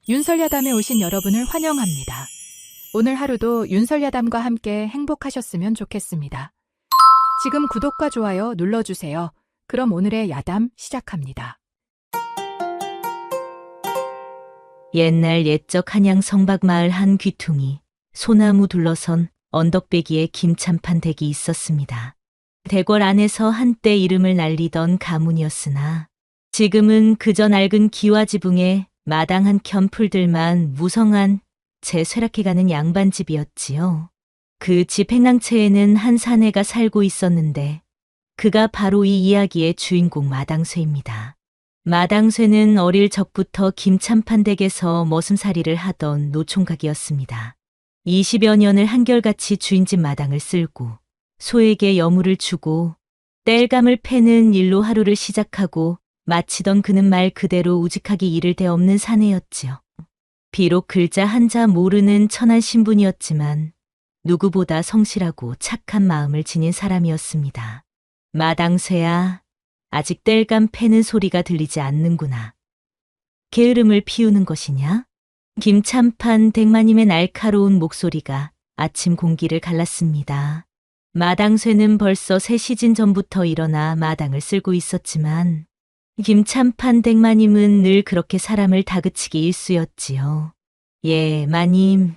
윤설야담에 오신 여러분을 환영합니다. 오늘 하루도 윤설야담과 함께 행복하셨으면 좋겠습니다. 지금 구독과 좋아요 눌러주세요. 그럼 오늘의 야담 시작합니다. 옛날 옛적 한양 성박마을 한 귀퉁이, 소나무 둘러선 언덕배기에 김참판 댁이 있었습니다. 대궐 안에서 한때 이름을 날리던 가문이었으나 지금은 그저 낡은 기와지붕에 마당 한켠 풀들만 무성한 채 쇠락해가는 양반집이었지요. 그 집 행랑채에는 한 사내가 살고 있었는데 그가 바로 이 이야기의 주인공 마당쇠입니다. 마당쇠는 어릴 적부터 김참판 댁에서 머슴살이를 하던 노총각이었습니다. 20여 년을 한결같이 주인집 마당을 쓸고 소에게 여물을 주고 땔감을 패는 일로 하루를 시작하고 마치던 그는 말 그대로 우직하게 이를 데 없는 사내였지요. 비록 글자 한자 모르는 천한 신분이었지만 누구보다 성실하고 착한 마음을 지닌 사람이었습니다. 마당쇠야, 아직 땔감 패는 소리가 들리지 않는구나. 게으름을 피우는 것이냐? 김참판 댁마님의 날카로운 목소리가 아침 공기를 갈랐습니다. 마당쇠는 벌써 3시즌 전부터 일어나 마당을 쓸고 있었지만 김참판 댁마님은 늘 그렇게 사람을 다그치기 일쑤였지요. 예, 마님.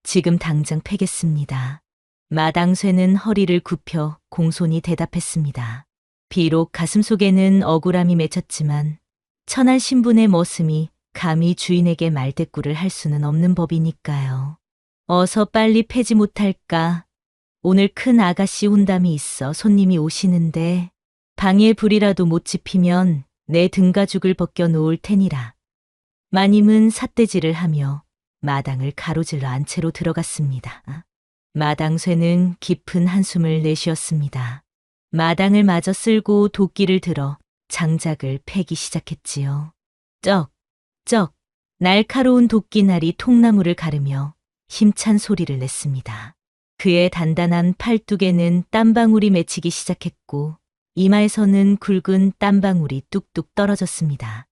지금 당장 패겠습니다. 마당쇠는 허리를 굽혀 공손히 대답했습니다. 비록 가슴속에는 억울함이 맺혔지만 천한 신분의 머슴이 감히 주인에게 말대꾸를 할 수는 없는 법이니까요. 어서 빨리 패지 못할까? 오늘 큰 아가씨 혼담이 있어 손님이 오시는데 방에 불이라도 못 지피면 내 등가죽을 벗겨 놓을 테니라. 마님은 삿대질을 하며 마당을 가로질러 안채로 들어갔습니다. 마당쇠는 깊은 한숨을 내쉬었습니다. 마당을 마저 쓸고 도끼를 들어 장작을 패기 시작했지요. 쩍, 쩍, 날카로운 도끼날이 통나무를 가르며 힘찬 소리를 냈습니다. 그의 단단한 팔뚝에는 땀방울이 맺히기 시작했고 이마에서는 굵은 땀방울이 뚝뚝 떨어졌습니다.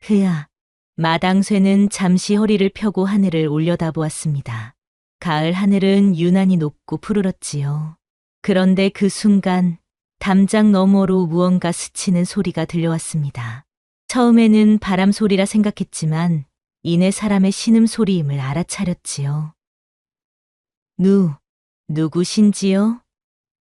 흐야. 마당쇠는 잠시 허리를 펴고 하늘을 올려다보았습니다. 가을 하늘은 유난히 높고 푸르렀지요. 그런데 그 순간 담장 너머로 무언가 스치는 소리가 들려왔습니다. 처음에는 바람 소리라 생각했지만 이내 사람의 신음소리임을 알아차렸지요. 누구신지요?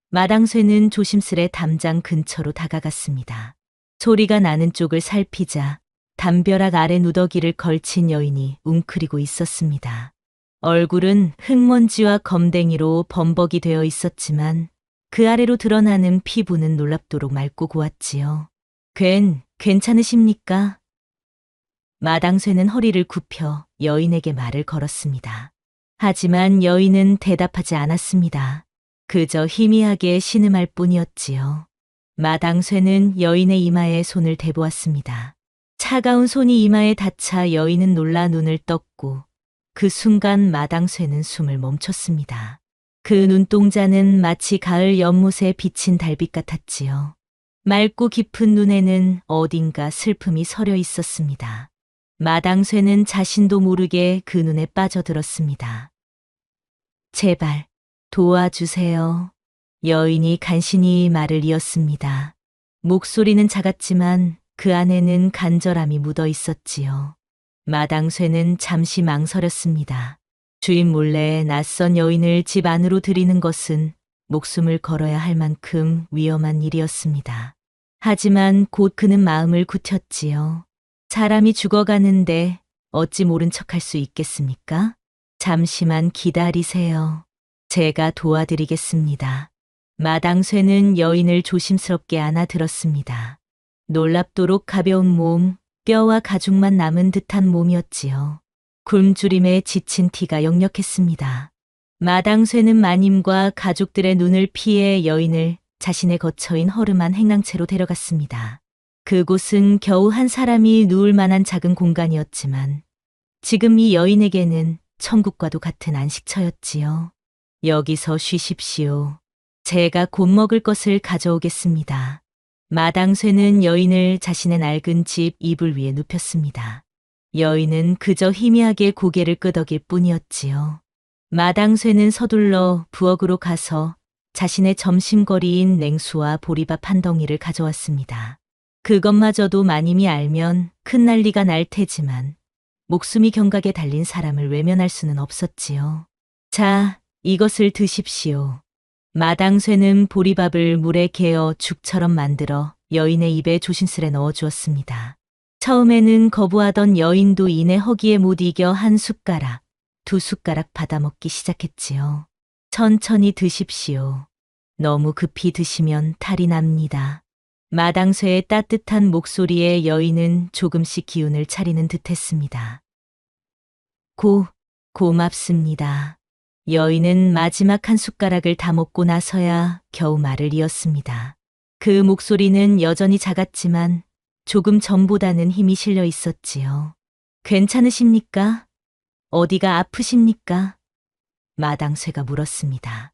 마당쇠는 조심스레 담장 근처로 다가갔습니다. 소리가 나는 쪽을 살피자 담벼락 아래 누더기를 걸친 여인이 웅크리고 있었습니다. 얼굴은 흙먼지와 검댕이로 범벅이 되어 있었지만 그 아래로 드러나는 피부는 놀랍도록 맑고 고왔지요. 괜찮으십니까? 마당쇠는 허리를 굽혀 여인에게 말을 걸었습니다. 하지만 여인은 대답하지 않았습니다. 그저 희미하게 신음할 뿐이었지요. 마당쇠는 여인의 이마에 손을 대보았습니다. 차가운 손이 이마에 닿자 여인은 놀라 눈을 떴고 그 순간 마당쇠는 숨을 멈췄습니다. 그 눈동자는 마치 가을 연못에 비친 달빛 같았지요. 맑고 깊은 눈에는 어딘가 슬픔이 서려 있었습니다. 마당쇠는 자신도 모르게 그 눈에 빠져들었습니다. 제발 도와주세요. 여인이 간신히 말을 이었습니다. 목소리는 작았지만 그 안에는 간절함이 묻어 있었지요. 마당쇠는 잠시 망설였습니다. 주인 몰래 낯선 여인을 집 안으로 들이는 것은 목숨을 걸어야 할 만큼 위험한 일이었습니다. 하지만 곧 그는 마음을 굳혔지요. 사람이 죽어가는데 어찌 모른 척할 수 있겠습니까? 잠시만 기다리세요. 제가 도와드리겠습니다. 마당쇠는 여인을 조심스럽게 안아들었습니다. 놀랍도록 가벼운 몸, 뼈와 가죽만 남은 듯한 몸이었지요. 굶주림에 지친 티가 역력했습니다. 마당쇠는 마님과 가족들의 눈을 피해 여인을 자신의 거처인 허름한 행랑채로 데려갔습니다. 그곳은 겨우 한 사람이 누울 만한 작은 공간이었지만 지금 이 여인에게는 천국과도 같은 안식처였지요. 여기서 쉬십시오. 제가 곧 먹을 것을 가져오겠습니다. 마당쇠는 여인을 자신의 낡은 집 이불 위에 눕혔습니다. 여인은 그저 희미하게 고개를 끄덕일 뿐이었지요. 마당쇠는 서둘러 부엌으로 가서 자신의 점심거리인 냉수와 보리밥 한 덩이를 가져왔습니다. 그것마저도 마님이 알면 큰 난리가 날 테지만 목숨이 경각에 달린 사람을 외면할 수는 없었지요. 자, 이것을 드십시오. 마당쇠는 보리밥을 물에 개어 죽처럼 만들어 여인의 입에 조심스레 넣어주었습니다. 처음에는 거부하던 여인도 이내 허기에 못 이겨 한 숟가락, 두 숟가락 받아먹기 시작했지요. 천천히 드십시오. 너무 급히 드시면 탈이 납니다. 마당쇠의 따뜻한 목소리에 여인은 조금씩 기운을 차리는 듯했습니다. 고맙습니다. 여인은 마지막 한 숟가락을 다 먹고 나서야 겨우 말을 이었습니다. 그 목소리는 여전히 작았지만 조금 전보다는 힘이 실려 있었지요. 괜찮으십니까? 어디가 아프십니까? 마당쇠가 물었습니다.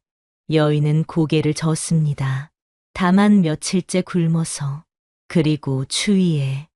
여인은 고개를 저었습니다. 다만 며칠째 굶어서, 그리고 추위에.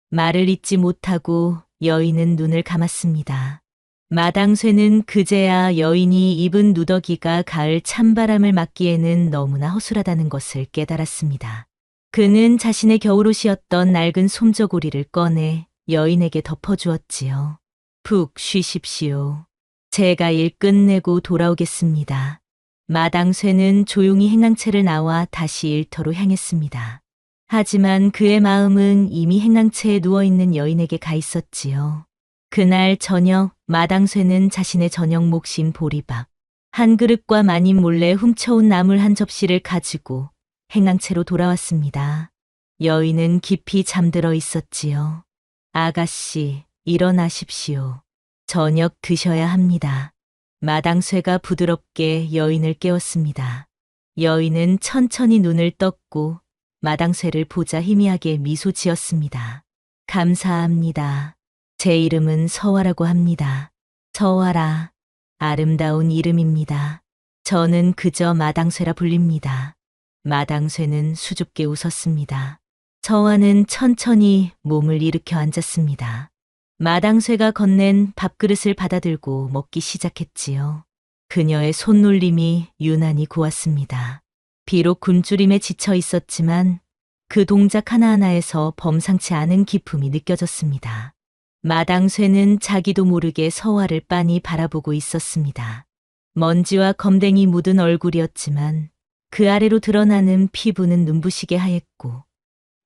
말을 잇지 못하고 여인은 눈을 감았습니다. 마당쇠는 그제야 여인이 입은 누더기가 가을 찬바람을 맞기에는 너무나 허술하다는 것을 깨달았습니다. 그는 자신의 겨울옷이었던 낡은 솜저고리를 꺼내 여인에게 덮어주었지요. 푹 쉬십시오. 제가 일 끝내고 돌아오겠습니다. 마당쇠는 조용히 행랑채를 나와 다시 일터로 향했습니다. 하지만 그의 마음은 이미 행랑채에 누워있는 여인에게 가 있었지요. 그날 저녁 마당쇠는 자신의 저녁 몫인 보리밥 한 그릇과 마님 몰래 훔쳐온 나물 한 접시를 가지고 행랑채로 돌아왔습니다. 여인은 깊이 잠들어 있었지요. 아가씨, 일어나십시오. 저녁 드셔야 합니다. 마당쇠가 부드럽게 여인을 깨웠습니다. 여인은 천천히 눈을 떴고 마당쇠를 보자 희미하게 미소 지었습니다. 감사합니다. 제 이름은 서화라고 합니다. 서화라, 아름다운 이름입니다. 저는 그저 마당쇠라 불립니다. 마당쇠는 수줍게 웃었습니다. 서화는 천천히 몸을 일으켜 앉았습니다. 마당쇠가 건넨 밥그릇을 받아들고 먹기 시작했지요. 그녀의 손놀림이 유난히 고왔습니다. 비록 굶주림에 지쳐 있었지만 그 동작 하나하나에서 범상치 않은 기품이 느껴졌습니다. 마당쇠는 자기도 모르게 서화를 빤히 바라보고 있었습니다. 먼지와 검댕이 묻은 얼굴이었지만 그 아래로 드러나는 피부는 눈부시게 하였고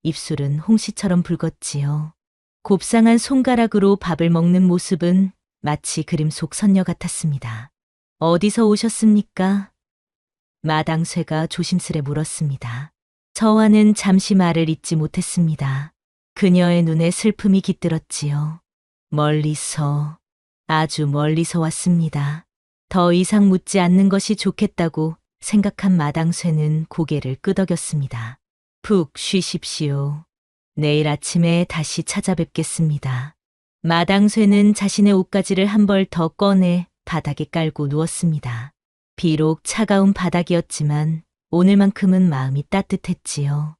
입술은 홍시처럼 붉었지요. 곱상한 손가락으로 밥을 먹는 모습은 마치 그림 속 선녀 같았습니다. 어디서 오셨습니까? 마당쇠가 조심스레 물었습니다. 서화는 잠시 말을 잇지 못했습니다. 그녀의 눈에 슬픔이 깃들었지요. 멀리서, 아주 멀리서 왔습니다. 더 이상 묻지 않는 것이 좋겠다고 생각한 마당쇠는 고개를 끄덕였습니다. 푹 쉬십시오. 내일 아침에 다시 찾아뵙겠습니다. 마당쇠는 자신의 옷가지를 한 벌 더 꺼내 바닥에 깔고 누웠습니다. 비록 차가운 바닥이었지만 오늘만큼은 마음이 따뜻했지요.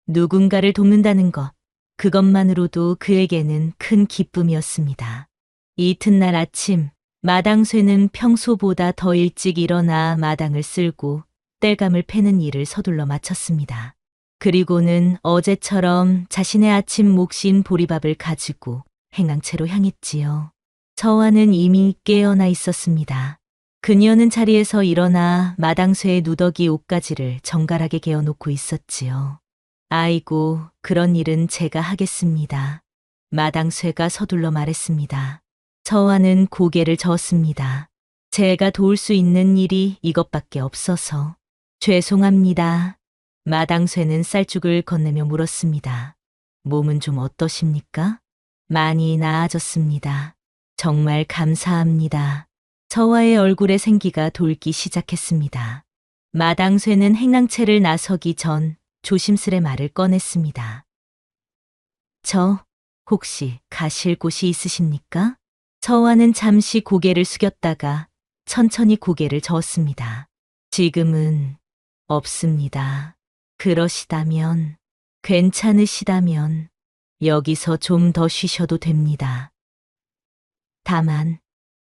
누군가를 돕는다는 것, 그것만으로도 그에게는 큰 기쁨이었습니다. 이튿날 아침, 마당쇠는 평소보다 더 일찍 일어나 마당을 쓸고 땔감을 패는 일을 서둘러 마쳤습니다. 그리고는 어제처럼 자신의 아침 몫인 보리밥을 가지고 행랑채로 향했지요. 서화는 이미 깨어나 있었습니다. 그녀는 자리에서 일어나 마당쇠의 누더기 옷가지를 정갈하게 개어놓고 있었지요. 아이고, 그런 일은 제가 하겠습니다. 마당쇠가 서둘러 말했습니다. 서화는 고개를 저었습니다. 제가 도울 수 있는 일이 이것밖에 없어서. 죄송합니다. 마당쇠는 쌀죽을 건네며 물었습니다. 몸은 좀 어떠십니까? 많이 나아졌습니다. 정말 감사합니다. 서화의 얼굴에 생기가 돌기 시작했습니다. 마당쇠는 행랑채를 나서기 전 조심스레 말을 꺼냈습니다. 저, 혹시 가실 곳이 있으십니까? 서화는 잠시 고개를 숙였다가 천천히 고개를 저었습니다. 지금은 없습니다. 그러시다면, 괜찮으시다면 여기서 좀 더 쉬셔도 됩니다. 다만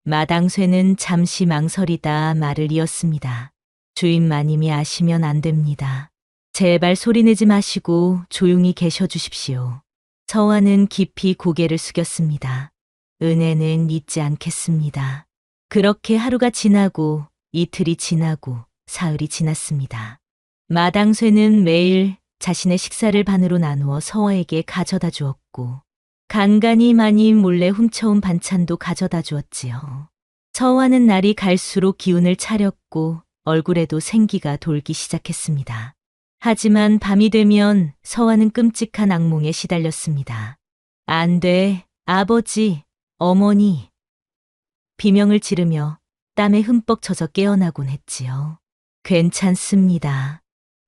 마당쇠는 잠시 망설이다 말을 이었습니다. 주인마님이 아시면 안 됩니다. 제발 소리내지 마시고 조용히 계셔 주십시오. 서화는 깊이 고개를 숙였습니다. 은혜는 잊지 않겠습니다. 그렇게 하루가 지나고 이틀이 지나고 사흘이 지났습니다. 마당쇠는 매일 자신의 식사를 반으로 나누어 서화에게 가져다 주었고 간간히 많이 몰래 훔쳐온 반찬도 가져다 주었지요. 서화는 날이 갈수록 기운을 차렸고 얼굴에도 생기가 돌기 시작했습니다. 하지만 밤이 되면 서화는 끔찍한 악몽에 시달렸습니다. 안 돼, 아버지, 어머니. 비명을 지르며 땀에 흠뻑 젖어 깨어나곤 했지요. 괜찮습니다.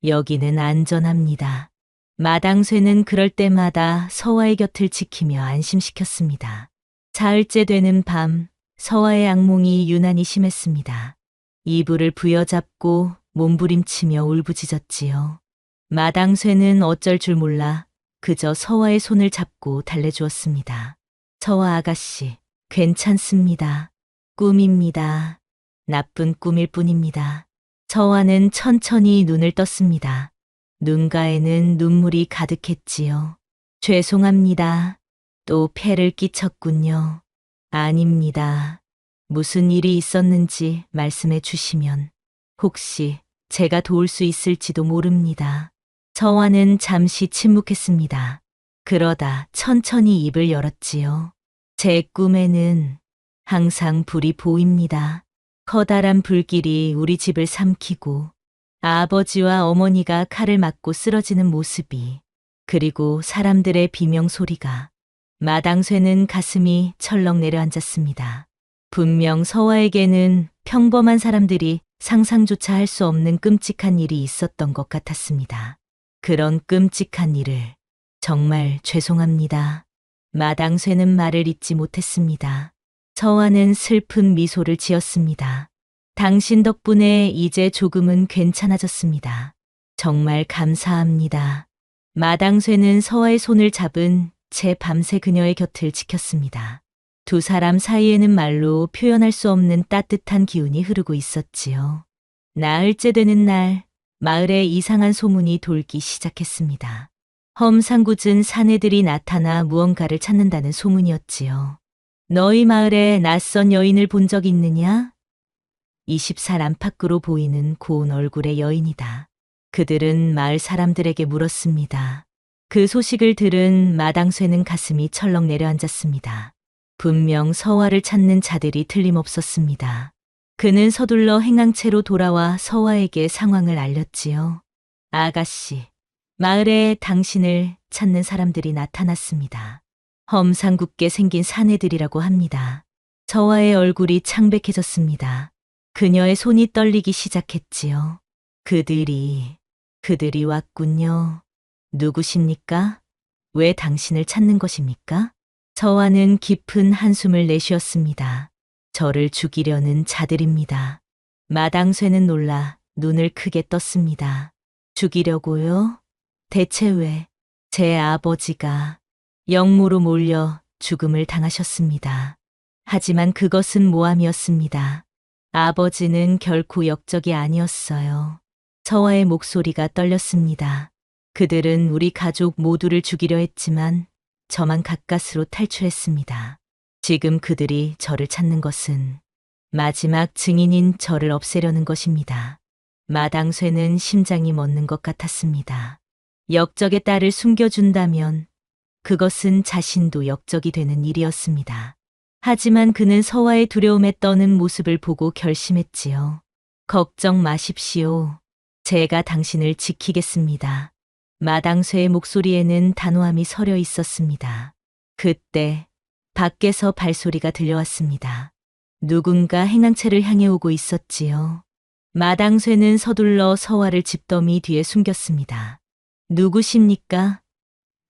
여기는 안전합니다. 마당쇠는 그럴 때마다 서화의 곁을 지키며 안심시켰습니다. 사흘째 되는 밤, 서화의 악몽이 유난히 심했습니다. 이불을 부여잡고 몸부림치며 울부짖었지요. 마당쇠는 어쩔 줄 몰라 그저 서화의 손을 잡고 달래주었습니다. 서화 아가씨, 괜찮습니다. 꿈입니다. 나쁜 꿈일 뿐입니다. 서화는 천천히 눈을 떴습니다. 눈가에는 눈물이 가득했지요. 죄송합니다. 또 폐를 끼쳤군요. 아닙니다. 무슨 일이 있었는지 말씀해 주시면 혹시 제가 도울 수 있을지도 모릅니다. 서화는 잠시 침묵했습니다. 그러다 천천히 입을 열었지요. 제 꿈에는 항상 불이 보입니다. 커다란 불길이 우리 집을 삼키고 아버지와 어머니가 칼을 맞고 쓰러지는 모습이 그리고 사람들의 비명 소리가 마당쇠는 가슴이 철렁 내려앉았습니다. 분명 서화에게는 평범한 사람들이 상상조차 할 수 없는 끔찍한 일이 있었던 것 같았습니다. 그런 끔찍한 일을 정말 죄송합니다. 마당쇠는 말을 잇지 못했습니다. 서화는 슬픈 미소를 지었습니다. 당신 덕분에 이제 조금은 괜찮아졌습니다. 정말 감사합니다. 마당쇠는 서화의 손을 잡은 채 밤새 그녀의 곁을 지켰습니다. 두 사람 사이에는 말로 표현할 수 없는 따뜻한 기운이 흐르고 있었지요. 나흘째 되는 날, 마을에 이상한 소문이 돌기 시작했습니다. 험상궂은 사내들이 나타나 무언가를 찾는다는 소문이었지요. 너희 마을에 낯선 여인을 본 적 있느냐? 20살 안팎으로 보이는 고운 얼굴의 여인이다. 그들은 마을 사람들에게 물었습니다. 그 소식을 들은 마당쇠는 가슴이 철렁 내려앉았습니다. 분명 서화를 찾는 자들이 틀림없었습니다. 그는 서둘러 행항채로 돌아와 서화에게 상황을 알렸지요. 아가씨, 마을에 당신을 찾는 사람들이 나타났습니다. 험상궂게 생긴 사내들이라고 합니다. 서화의 얼굴이 창백해졌습니다. 그녀의 손이 떨리기 시작했지요. 그들이 왔군요. 누구십니까? 왜 당신을 찾는 것입니까? 서화는 깊은 한숨을 내쉬었습니다. 저를 죽이려는 자들입니다. 마당쇠는 놀라 눈을 크게 떴습니다. 죽이려고요? 대체 왜? 제 아버지가 영모로 몰려 죽음을 당하셨습니다. 하지만 그것은 모함이었습니다. 아버지는 결코 역적이 아니었어요. 서화의 목소리가 떨렸습니다. 그들은 우리 가족 모두를 죽이려 했지만 저만 가까스로 탈출했습니다. 지금 그들이 저를 찾는 것은 마지막 증인인 저를 없애려는 것입니다. 마당쇠는 심장이 멎는 것 같았습니다. 역적의 딸을 숨겨준다면 그것은 자신도 역적이 되는 일이었습니다. 하지만 그는 서화의 두려움에 떠는 모습을 보고 결심했지요. 걱정 마십시오. 제가 당신을 지키겠습니다. 마당쇠의 목소리에는 단호함이 서려 있었습니다. 그때 밖에서 발소리가 들려왔습니다. 누군가 행랑채를 향해 오고 있었지요. 마당쇠는 서둘러 서화를 집더미 뒤에 숨겼습니다. 누구십니까?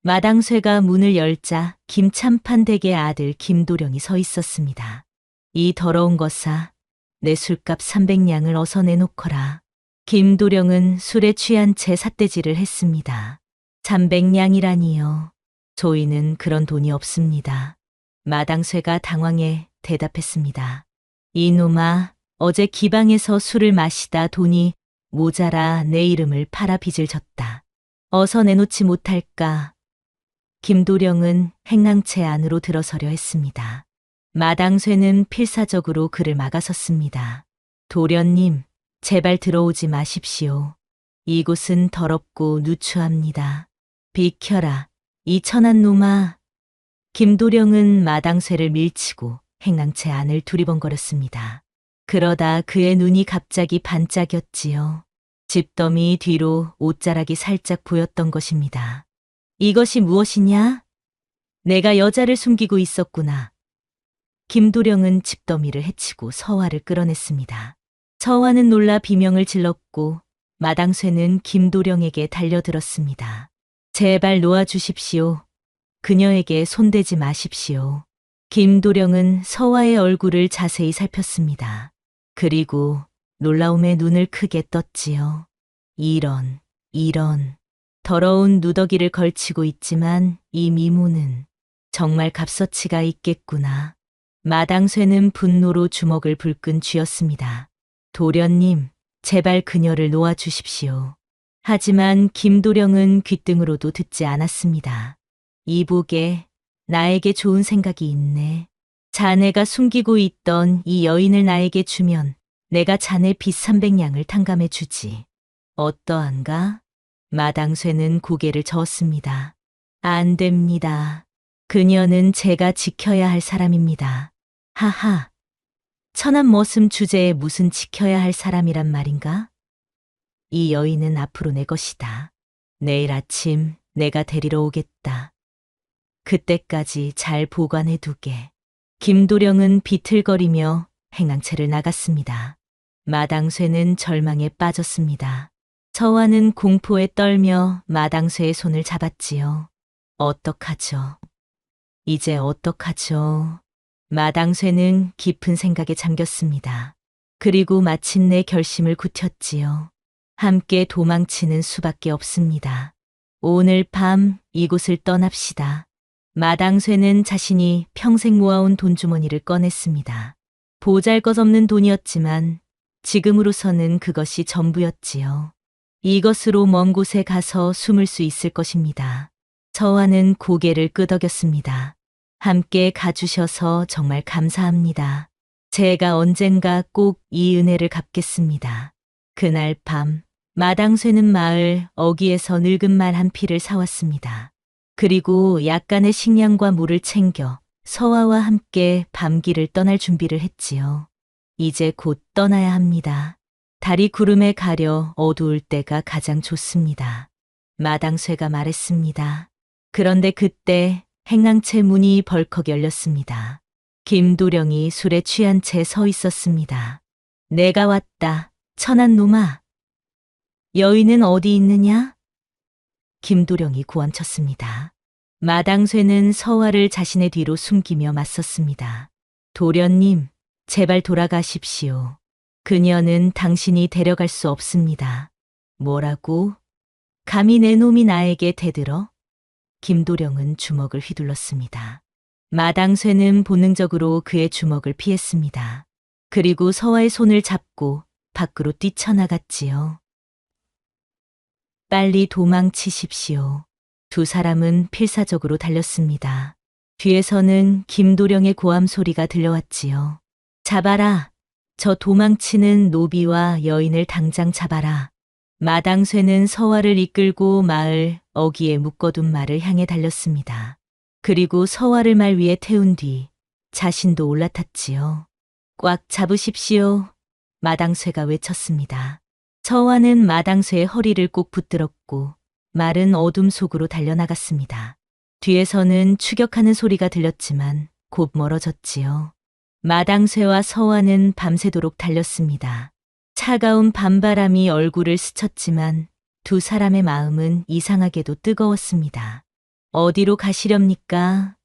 마당쇠가 문을 열자 김참판 댁의 아들 김도령이 서 있었습니다. 이 더러운 것아, 내 술값 300냥을 어서 내놓거라. 김도령은 술에 취한 채 삿대질을 했습니다. 300냥이라니요. 저희는 그런 돈이 없습니다. 마당쇠가 당황해 대답했습니다. 이놈아, 어제 기방에서 술을 마시다 돈이 모자라 내 이름을 팔아 빚을 졌다. 어서 내놓지 못할까? 김도령은 행랑채 안으로 들어서려 했습니다. 마당쇠는 필사적으로 그를 막아섰습니다. 도련님, 제발 들어오지 마십시오. 이곳은 더럽고 누추합니다. 비켜라, 이 천한 놈아. 김도령은 마당쇠를 밀치고 행랑채 안을 두리번거렸습니다. 그러다 그의 눈이 갑자기 반짝였지요. 집더미 뒤로 옷자락이 살짝 보였던 것입니다. 이것이 무엇이냐? 내가 여자를 숨기고 있었구나. 김도령은 집더미를 해치고 서화를 끌어냈습니다. 서화는 놀라 비명을 질렀고 마당쇠는 김도령에게 달려들었습니다. 제발 놓아주십시오. 그녀에게 손대지 마십시오. 김도령은 서화의 얼굴을 자세히 살폈습니다. 그리고 놀라움에 눈을 크게 떴지요. 이런. 더러운 누더기를 걸치고 있지만 이 미모는 정말 값어치가 있겠구나. 마당쇠는 분노로 주먹을 불끈 쥐었습니다. 도련님, 제발 그녀를 놓아주십시오. 하지만 김도령은 귓등으로도 듣지 않았습니다. 이보게, 나에게 좋은 생각이 있네. 자네가 숨기고 있던 이 여인을 나에게 주면 내가 자네 빚 300냥을 탕감해 주지. 어떠한가? 마당쇠는 고개를 저었습니다. 안 됩니다. 그녀는 제가 지켜야 할 사람입니다. 하하. 천한 머슴 주제에 무슨 지켜야 할 사람이란 말인가? 이 여인은 앞으로 내 것이다. 내일 아침 내가 데리러 오겠다. 그때까지 잘 보관해 두게. 김도령은 비틀거리며 행랑채를 나갔습니다. 마당쇠는 절망에 빠졌습니다. 서화는 공포에 떨며 마당쇠의 손을 잡았지요. 어떡하죠? 이제 어떡하죠? 마당쇠는 깊은 생각에 잠겼습니다. 그리고 마침내 결심을 굳혔지요. 함께 도망치는 수밖에 없습니다. 오늘 밤 이곳을 떠납시다. 마당쇠는 자신이 평생 모아온 돈주머니를 꺼냈습니다. 보잘것없는 돈이었지만 지금으로서는 그것이 전부였지요. 이것으로 먼 곳에 가서 숨을 수 있을 것입니다. 서화는 고개를 끄덕였습니다. 함께 가주셔서 정말 감사합니다. 제가 언젠가 꼭 이 은혜를 갚겠습니다. 그날 밤 마당쇠는 마을 어귀에서 늙은 말 한 피를 사왔습니다. 그리고 약간의 식량과 물을 챙겨 서화와 함께 밤길을 떠날 준비를 했지요. 이제 곧 떠나야 합니다. 달이 구름에 가려 어두울 때가 가장 좋습니다. 마당쇠가 말했습니다. 그런데 그때 행랑채 문이 벌컥 열렸습니다. 김도령이 술에 취한 채 서 있었습니다. 내가 왔다, 천한 놈아. 여인은 어디 있느냐? 김도령이 고함쳤습니다. 마당쇠는 서화를 자신의 뒤로 숨기며 맞섰습니다. 도련님, 제발 돌아가십시오. 그녀는 당신이 데려갈 수 없습니다. 뭐라고? 감히 내 놈이 나에게 대들어? 김도령은 주먹을 휘둘렀습니다. 마당쇠는 본능적으로 그의 주먹을 피했습니다. 그리고 서화의 손을 잡고 밖으로 뛰쳐나갔지요. 빨리 도망치십시오. 두 사람은 필사적으로 달렸습니다. 뒤에서는 김도령의 고함 소리가 들려왔지요. 잡아라. 저 도망치는 노비와 여인을 당장 잡아라. 마당쇠는 서화를 이끌고 마을 어귀에 묶어둔 말을 향해 달렸습니다. 그리고 서화를 말 위에 태운 뒤 자신도 올라탔지요. 꽉 잡으십시오. 마당쇠가 외쳤습니다. 서화는 마당쇠의 허리를 꼭 붙들었고 말은 어둠 속으로 달려나갔습니다. 뒤에서는 추격하는 소리가 들렸지만 곧 멀어졌지요. 마당쇠와 서화는 밤새도록 달렸습니다. 차가운 밤바람이 얼굴을 스쳤지만 두 사람의 마음은 이상하게도 뜨거웠습니다. 어디로 가시렵니까?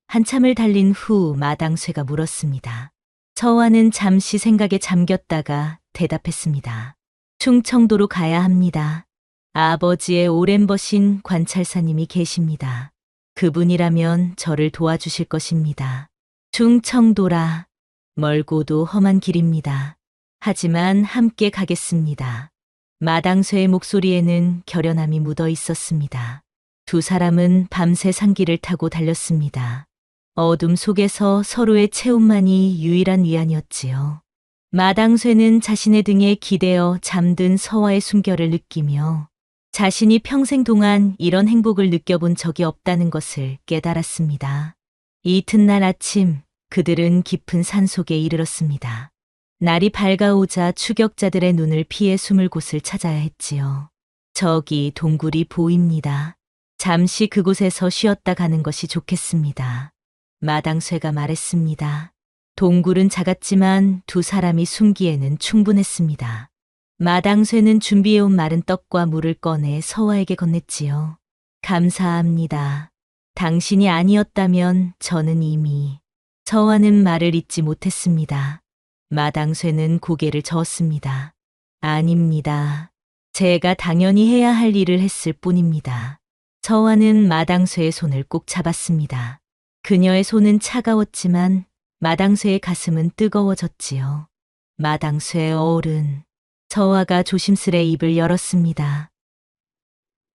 한참을 달린 후 마당쇠가 물었습니다. 서화는 잠시 생각에 잠겼다가 대답했습니다. 충청도로 가야 합니다. 아버지의 오랜 버신 관찰사님이 계십니다. 그분이라면 저를 도와주실 것입니다. 충청도라 멀고도 험한 길입니다. 하지만 함께 가겠습니다. 마당쇠의 목소리에는 결연함이 묻어 있었습니다. 두 사람은 밤새 산길을 타고 달렸습니다. 어둠 속에서 서로의 체온만이 유일한 위안이었지요. 마당쇠는 자신의 등에 기대어 잠든 서화의 숨결을 느끼며 자신이 평생 동안 이런 행복을 느껴본 적이 없다는 것을 깨달았습니다. 이튿날 아침 그들은 깊은 산속에 이르렀습니다. 날이 밝아오자 추격자들의 눈을 피해 숨을 곳을 찾아야 했지요. 저기 동굴이 보입니다. 잠시 그곳에서 쉬었다 가는 것이 좋겠습니다. 마당쇠가 말했습니다. 동굴은 작았지만 두 사람이 숨기에는 충분했습니다. 마당쇠는 준비해온 마른 떡과 물을 꺼내 서화에게 건넸지요. 감사합니다. 당신이 아니었다면 저는 이미. 서화는 말을 잇지 못했습니다. 마당쇠는 고개를 저었습니다. 아닙니다. 제가 당연히 해야 할 일을 했을 뿐입니다. 서화는 마당쇠의 손을 꼭 잡았습니다. 그녀의 손은 차가웠지만 마당쇠의 가슴은 뜨거워졌지요. 마당쇠 어른. 서화가 조심스레 입을 열었습니다.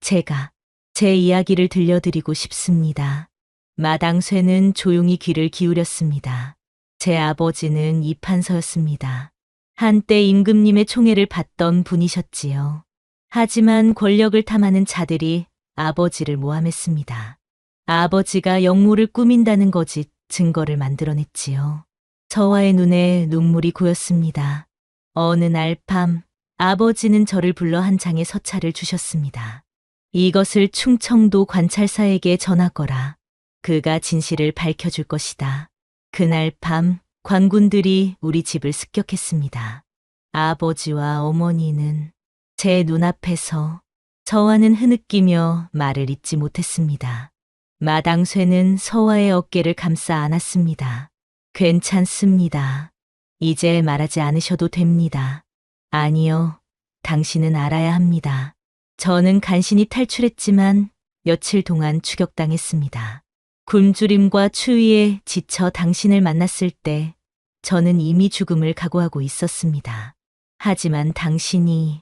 제가 제 이야기를 들려드리고 싶습니다. 마당쇠는 조용히 귀를 기울였습니다. 제 아버지는 이판서였습니다. 한때 임금님의 총애를 받던 분이셨지요. 하지만 권력을 탐하는 자들이 아버지를 모함했습니다. 아버지가 역모를 꾸민다는 거짓 증거를 만들어냈지요. 서화의 눈에 눈물이 고였습니다. 어느 날 밤 아버지는 저를 불러 한 장의 서찰을 주셨습니다. 이것을 충청도 관찰사에게 전하거라. 그가 진실을 밝혀줄 것이다. 그날 밤 관군들이 우리 집을 습격했습니다. 아버지와 어머니는 제 눈앞에서 서화는 흐느끼며 말을 잇지 못했습니다. 마당쇠는 서화의 어깨를 감싸 안았습니다. 괜찮습니다. 이제 말하지 않으셔도 됩니다. 아니요, 당신은 알아야 합니다. 저는 간신히 탈출했지만 며칠 동안 추격당했습니다. 굶주림과 추위에 지쳐 당신을 만났을 때 저는 이미 죽음을 각오하고 있었습니다. 하지만 당신이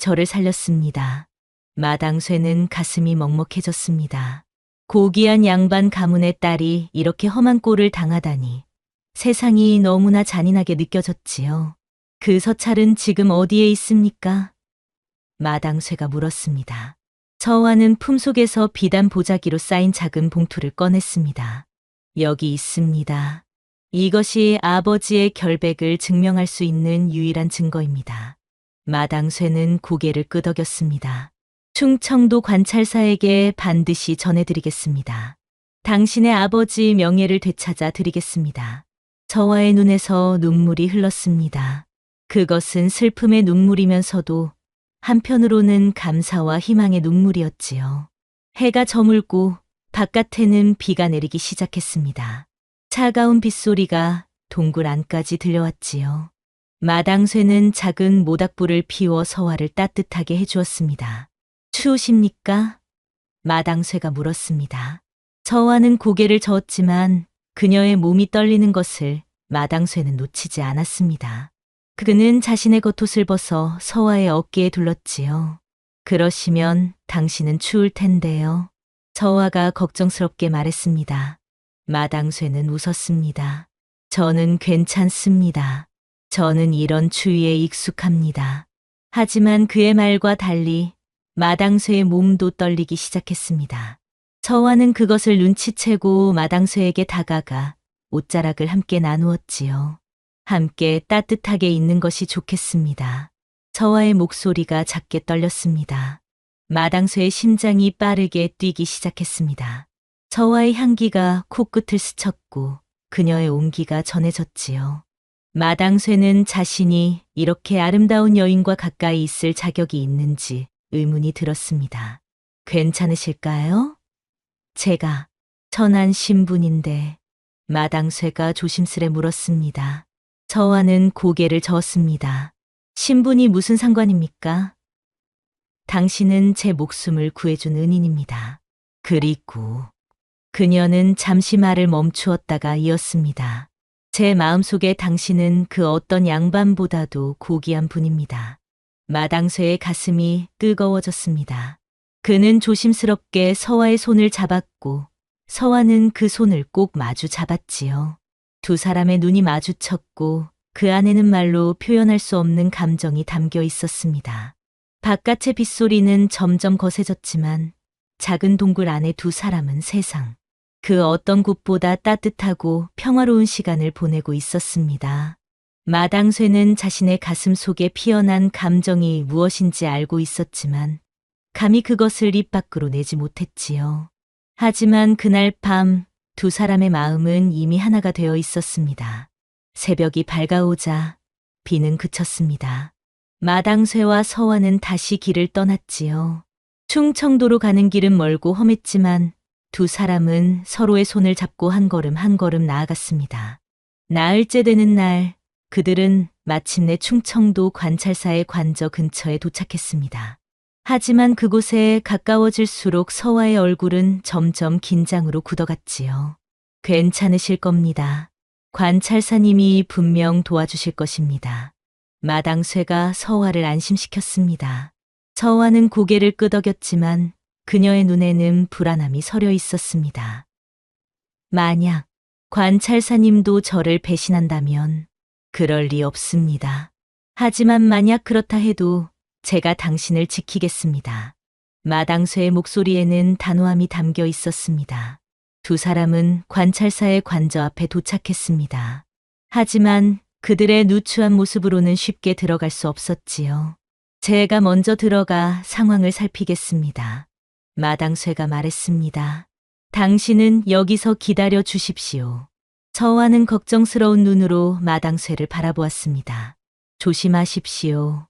저를 살렸습니다. 마당쇠는 가슴이 먹먹해졌습니다. 고귀한 양반 가문의 딸이 이렇게 험한 꼴을 당하다니 세상이 너무나 잔인하게 느껴졌지요. 그 서찰은 지금 어디에 있습니까? 마당쇠가 물었습니다. 서화는 품속에서 비단 보자기로 쌓인 작은 봉투를 꺼냈습니다. 여기 있습니다. 이것이 아버지의 결백을 증명할 수 있는 유일한 증거입니다. 마당쇠는 고개를 끄덕였습니다. 충청도 관찰사에게 반드시 전해드리겠습니다. 당신의 아버지 명예를 되찾아 드리겠습니다. 서화의 눈에서 눈물이 흘렀습니다. 그것은 슬픔의 눈물이면서도 한편으로는 감사와 희망의 눈물이었지요. 해가 저물고 바깥에는 비가 내리기 시작했습니다. 차가운 빗소리가 동굴 안까지 들려왔지요. 마당쇠는 작은 모닥불을 피워 서화를 따뜻하게 해주었습니다. 추우십니까? 마당쇠가 물었습니다. 서화는 고개를 저었지만 그녀의 몸이 떨리는 것을 마당쇠는 놓치지 않았습니다. 그는 자신의 겉옷을 벗어 서화의 어깨에 둘렀지요. 그러시면 당신은 추울 텐데요. 서화가 걱정스럽게 말했습니다. 마당쇠는 웃었습니다. 저는 괜찮습니다. 저는 이런 추위에 익숙합니다. 하지만 그의 말과 달리 마당쇠의 몸도 떨리기 시작했습니다. 서화는 그것을 눈치채고 마당쇠에게 다가가 옷자락을 함께 나누었지요. 함께 따뜻하게 있는 것이 좋겠습니다. 서화의 목소리가 작게 떨렸습니다. 마당쇠의 심장이 빠르게 뛰기 시작했습니다. 서화의 향기가 코끝을 스쳤고 그녀의 온기가 전해졌지요. 마당쇠는 자신이 이렇게 아름다운 여인과 가까이 있을 자격이 있는지 의문이 들었습니다. 괜찮으실까요? 제가 천한 신분인데. 마당쇠가 조심스레 물었습니다. 서화는 고개를 저었습니다. 신분이 무슨 상관입니까? 당신은 제 목숨을 구해준 은인입니다. 그리고 그녀는 잠시 말을 멈추었다가 이었습니다. 제 마음속에 당신은 그 어떤 양반보다도 고귀한 분입니다. 마당쇠의 가슴이 뜨거워졌습니다. 그는 조심스럽게 서화의 손을 잡았고 서화는 그 손을 꼭 마주 잡았지요. 두 사람의 눈이 마주쳤고 그 안에는 말로 표현할 수 없는 감정이 담겨 있었습니다. 바깥의 빗소리는 점점 거세졌지만 작은 동굴 안에 두 사람은 세상 그 어떤 곳보다 따뜻하고 평화로운 시간을 보내고 있었습니다. 마당쇠는 자신의 가슴 속에 피어난 감정이 무엇인지 알고 있었지만 감히 그것을 입 밖으로 내지 못했지요. 하지만 그날 밤 두 사람의 마음은 이미 하나가 되어 있었습니다. 새벽이 밝아오자 비는 그쳤습니다. 마당쇠와 서화는 다시 길을 떠났지요. 충청도로 가는 길은 멀고 험했지만 두 사람은 서로의 손을 잡고 한 걸음 한 걸음 나아갔습니다. 나흘째 되는 날 그들은 마침내 충청도 관찰사의 관저 근처에 도착했습니다. 하지만 그곳에 가까워질수록 서화의 얼굴은 점점 긴장으로 굳어갔지요. 괜찮으실 겁니다. 관찰사님이 분명 도와주실 것입니다. 마당쇠가 서화를 안심시켰습니다. 서화는 고개를 끄덕였지만 그녀의 눈에는 불안함이 서려 있었습니다. 만약 관찰사님도 저를 배신한다면 그럴 리 없습니다. 하지만 만약 그렇다 해도 제가 당신을 지키겠습니다. 마당쇠의 목소리에는 단호함이 담겨 있었습니다. 두 사람은 관찰사의 관저 앞에 도착했습니다. 하지만 그들의 누추한 모습으로는 쉽게 들어갈 수 없었지요. 제가 먼저 들어가 상황을 살피겠습니다. 마당쇠가 말했습니다. 당신은 여기서 기다려 주십시오. 서화는 걱정스러운 눈으로 마당쇠를 바라보았습니다. 조심하십시오.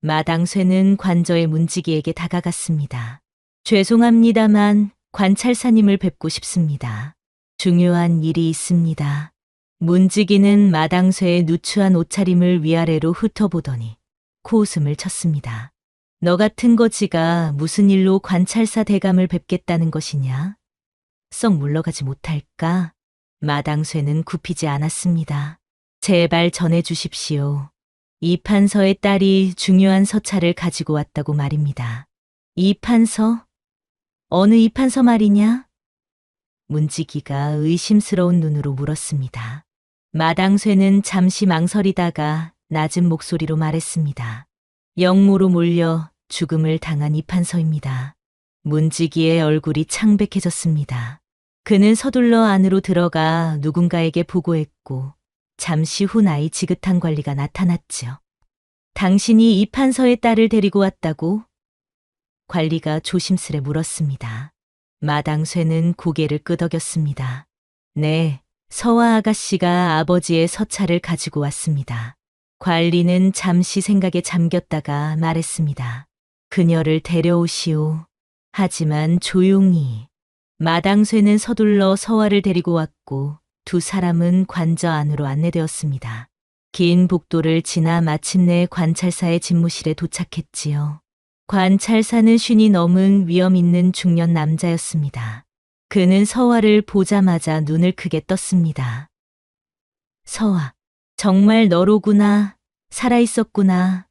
마당쇠는 관저의 문지기에게 다가갔습니다. 죄송합니다만 관찰사님을 뵙고 싶습니다. 중요한 일이 있습니다. 문지기는 마당쇠의 누추한 옷차림을 위아래로 훑어보더니 코웃음을 쳤습니다. 너 같은 거지가 무슨 일로 관찰사 대감을 뵙겠다는 것이냐? 썩 물러가지 못할까? 마당쇠는 굽히지 않았습니다. 제발 전해주십시오. 이 판서의 딸이 중요한 서찰을 가지고 왔다고 말입니다. 이 판서? 어느 이 판서 말이냐? 문지기가 의심스러운 눈으로 물었습니다. 마당쇠는 잠시 망설이다가 낮은 목소리로 말했습니다. 영모로 몰려 죽음을 당한 이 판서입니다. 문지기의 얼굴이 창백해졌습니다. 그는 서둘러 안으로 들어가 누군가에게 보고했고 잠시 후 나이 지긋한 관리가 나타났지요. 당신이 이 판서의 딸을 데리고 왔다고? 관리가 조심스레 물었습니다. 마당쇠는 고개를 끄덕였습니다. 네, 서화 아가씨가 아버지의 서찰을 가지고 왔습니다. 관리는 잠시 생각에 잠겼다가 말했습니다. 그녀를 데려오시오. 하지만 조용히. 마당쇠는 서둘러 서화를 데리고 왔고 두 사람은 관저 안으로 안내되었습니다. 긴 복도를 지나 마침내 관찰사의 집무실에 도착했지요. 관찰사는 쉰이 넘은 위엄 있는 중년 남자였습니다. 그는 서화를 보자마자 눈을 크게 떴습니다. 서화, 정말 너로구나. 살아있었구나.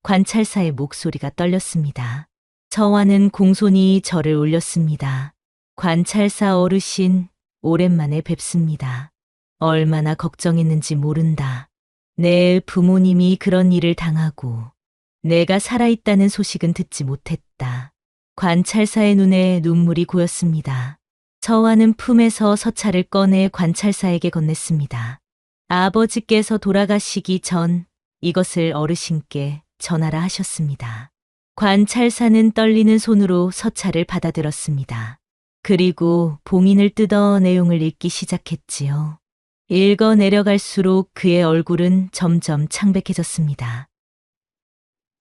관찰사의 목소리가 떨렸습니다. 서화는 공손히 절을 올렸습니다. 관찰사 어르신, 오랜만에 뵙습니다. 얼마나 걱정했는지 모른다. 내 부모님이 그런 일을 당하고 내가 살아있다는 소식은 듣지 못했다. 관찰사의 눈에 눈물이 고였습니다. 서화는 품에서 서찰을 꺼내 관찰사에게 건넸습니다. 아버지께서 돌아가시기 전 이것을 어르신께 전하라 하셨습니다. 관찰사는 떨리는 손으로 서찰을 받아들었습니다. 그리고 봉인을 뜯어 내용을 읽기 시작했지요. 읽어 내려갈수록 그의 얼굴은 점점 창백해졌습니다.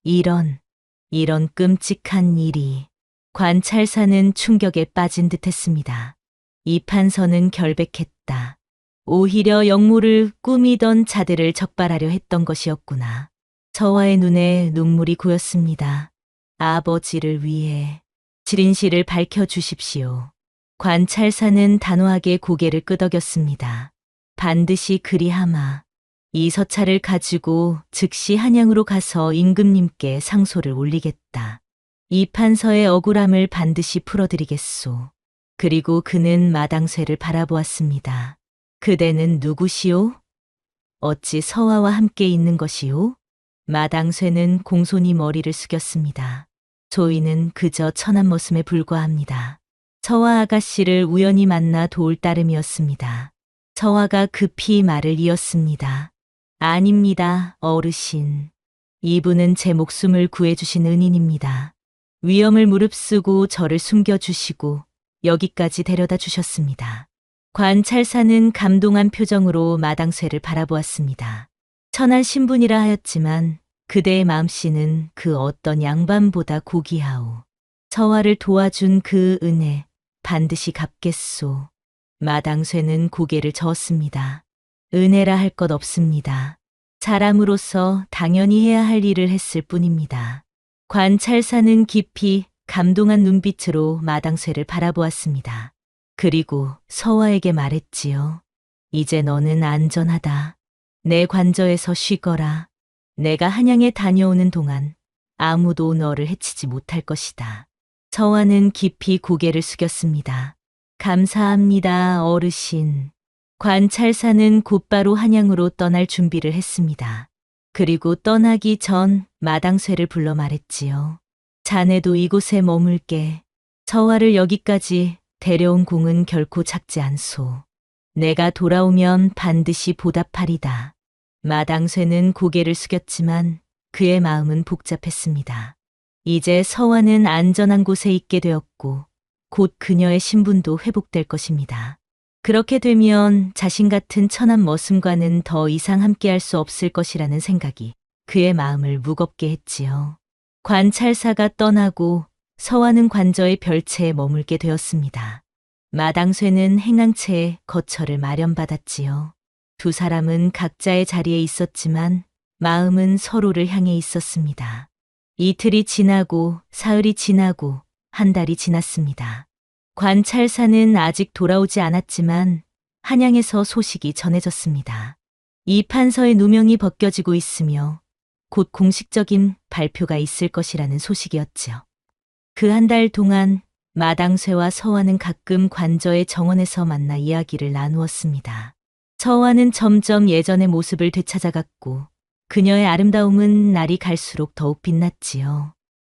이런 끔찍한 일이. 관찰사는 충격에 빠진 듯했습니다. 이 판서는 결백했다. 오히려 역모를 꾸미던 자들을 적발하려 했던 것이었구나. 서화의 눈에 눈물이 고였습니다. 아버지를 위해 진실을 밝혀주십시오. 관찰사는 단호하게 고개를 끄덕였습니다. 반드시 그리하마. 이 서찰을 가지고 즉시 한양으로 가서 임금님께 상소를 올리겠다. 이 판서의 억울함을 반드시 풀어드리겠소. 그리고 그는 마당쇠를 바라보았습니다. 그대는 누구시오? 어찌 서화와 함께 있는 것이오? 마당쇠는 공손히 머리를 숙였습니다. 저희는 그저 천한 머슴에 불과합니다. 서화 아가씨를 우연히 만나 도울 따름이었습니다. 서화가 급히 말을 이었습니다. 아닙니다, 어르신. 이분은 제 목숨을 구해주신 은인입니다. 위험을 무릅쓰고 저를 숨겨주시고 여기까지 데려다 주셨습니다. 관찰사는 감동한 표정으로 마당쇠를 바라보았습니다. 천한 신분이라 하였지만 그대의 마음씨는 그 어떤 양반보다 고귀하오. 서화를 도와준 그 은혜 반드시 갚겠소. 마당쇠는 고개를 저었습니다. 은혜라 할 것 없습니다. 사람으로서 당연히 해야 할 일을 했을 뿐입니다. 관찰사는 깊이 감동한 눈빛으로 마당쇠를 바라보았습니다. 그리고 서화에게 말했지요. 이제 너는 안전하다. 내 관저에서 쉬거라. 내가 한양에 다녀오는 동안 아무도 너를 해치지 못할 것이다. 서화는 깊이 고개를 숙였습니다. 감사합니다, 어르신. 관찰사는 곧바로 한양으로 떠날 준비를 했습니다. 그리고 떠나기 전 마당쇠를 불러 말했지요. 자네도 이곳에 머물게. 서화를 여기까지 데려온 공은 결코 작지 않소. 내가 돌아오면 반드시 보답하리다. 마당쇠는 고개를 숙였지만 그의 마음은 복잡했습니다. 이제 서화는 안전한 곳에 있게 되었고 곧 그녀의 신분도 회복될 것입니다. 그렇게 되면 자신 같은 천한 머슴과는 더 이상 함께할 수 없을 것이라는 생각이 그의 마음을 무겁게 했지요. 관찰사가 떠나고 서화는 관저의 별채에 머물게 되었습니다. 마당쇠는 행랑채에 거처를 마련받았지요. 두 사람은 각자의 자리에 있었지만 마음은 서로를 향해 있었습니다. 이틀이 지나고 사흘이 지나고 한 달이 지났습니다. 관찰사는 아직 돌아오지 않았지만 한양에서 소식이 전해졌습니다. 이 판서의 누명이 벗겨지고 있으며 곧 공식적인 발표가 있을 것이라는 소식이었지요. 그 한 달 동안 마당쇠와 서화는 가끔 관저의 정원에서 만나 이야기를 나누었습니다. 서화는 점점 예전의 모습을 되찾아갔고 그녀의 아름다움은 날이 갈수록 더욱 빛났지요.